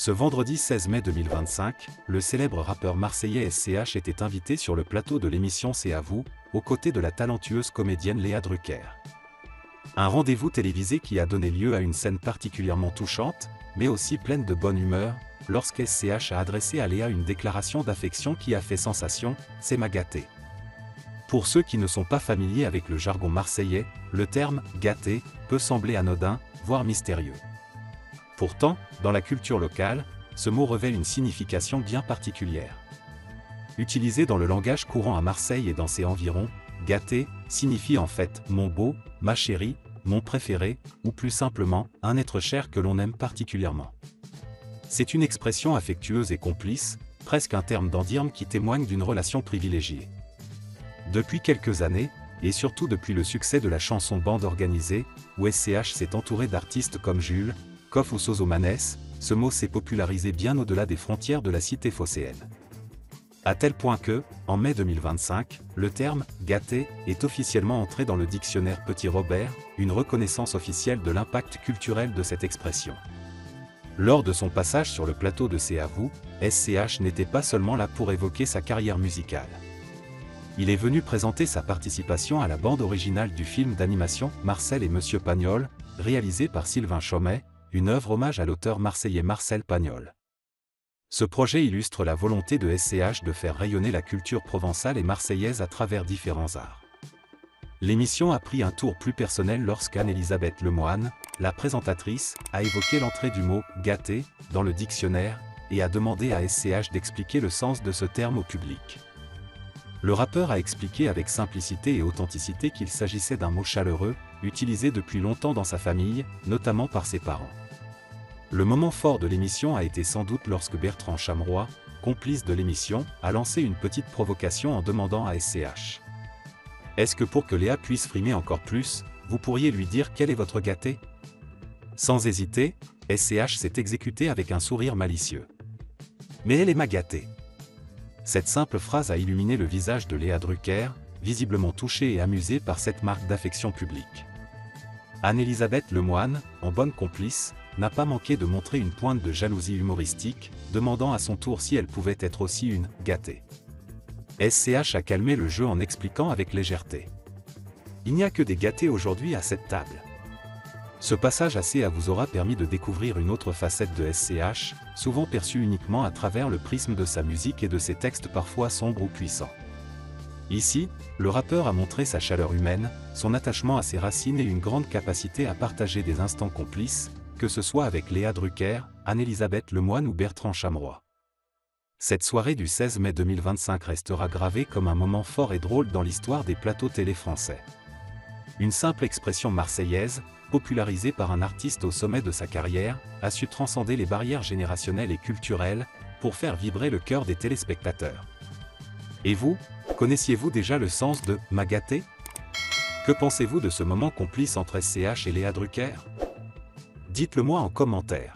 Ce vendredi 16 mai 2025, le célèbre rappeur marseillais SCH était invité sur le plateau de l'émission C'est à vous, aux côtés de la talentueuse comédienne Léa Drucker. Un rendez-vous télévisé qui a donné lieu à une scène particulièrement touchante, mais aussi pleine de bonne humeur, lorsqu'SCH a adressé à Léa une déclaration d'affection qui a fait sensation, « C'est ma gâtée ». Pour ceux qui ne sont pas familiers avec le jargon marseillais, le terme « gâté » peut sembler anodin, voire mystérieux. Pourtant, dans la culture locale, ce mot revêt une signification bien particulière. Utilisé dans le langage courant à Marseille et dans ses environs, « gâté » signifie en fait « mon beau »,« ma chérie », « mon préféré » ou plus simplement « un être cher que l'on aime particulièrement ». C'est une expression affectueuse et complice, presque un terme d'endearme qui témoigne d'une relation privilégiée. Depuis quelques années, et surtout depuis le succès de la chanson Bande organisée, où SCH s'est entouré d'artistes comme Jules, Koff ou Sozomanes, ce mot s'est popularisé bien au-delà des frontières de la cité phocéenne. À tel point que, en mai 2025, le terme « gâté » est officiellement entré dans le dictionnaire Petit Robert, une reconnaissance officielle de l'impact culturel de cette expression. Lors de son passage sur le plateau de C'est à vous, SCH n'était pas seulement là pour évoquer sa carrière musicale. Il est venu présenter sa participation à la bande originale du film d'animation Marcel et Monsieur Pagnol, réalisé par Sylvain Chomet, une œuvre hommage à l'auteur marseillais Marcel Pagnol. Ce projet illustre la volonté de SCH de faire rayonner la culture provençale et marseillaise à travers différents arts. L'émission a pris un tour plus personnel lorsqu'Anne-Elisabeth Lemoine, la présentatrice, a évoqué l'entrée du mot « gâté » dans le dictionnaire et a demandé à SCH d'expliquer le sens de ce terme au public. Le rappeur a expliqué avec simplicité et authenticité qu'il s'agissait d'un mot chaleureux, utilisé depuis longtemps dans sa famille, notamment par ses parents. Le moment fort de l'émission a été sans doute lorsque Bertrand Chameroy, complice de l'émission, a lancé une petite provocation en demandant à SCH. Est-ce que pour que Léa puisse frimer encore plus, vous pourriez lui dire quel est votre gâté? Sans hésiter, SCH s'est exécuté avec un sourire malicieux. Mais elle est ma gâtée. Cette simple phrase a illuminé le visage de Léa Drucker, visiblement touchée et amusée par cette marque d'affection publique. Anne-Elisabeth Lemoine, en bonne complice, n'a pas manqué de montrer une pointe de jalousie humoristique, demandant à son tour si elle pouvait être aussi une « gâtée ». SCH a calmé le jeu en expliquant avec légèreté. Il n'y a que des gâtés aujourd'hui à cette table. Ce passage assez à vous aura permis de découvrir une autre facette de SCH, souvent perçue uniquement à travers le prisme de sa musique et de ses textes parfois sombres ou puissants. Ici, le rappeur a montré sa chaleur humaine, son attachement à ses racines et une grande capacité à partager des instants complices, que ce soit avec Léa Drucker, Anne-Elisabeth Lemoine ou Bertrand Chameroy. Cette soirée du 16 mai 2025 restera gravée comme un moment fort et drôle dans l'histoire des plateaux télé français. Une simple expression marseillaise, popularisée par un artiste au sommet de sa carrière, a su transcender les barrières générationnelles et culturelles, pour faire vibrer le cœur des téléspectateurs. Et vous, connaissiez-vous déjà le sens de « ma gâtée » ? Que pensez-vous de ce moment complice entre SCH et Léa Drucker ? Dites-le moi en commentaire.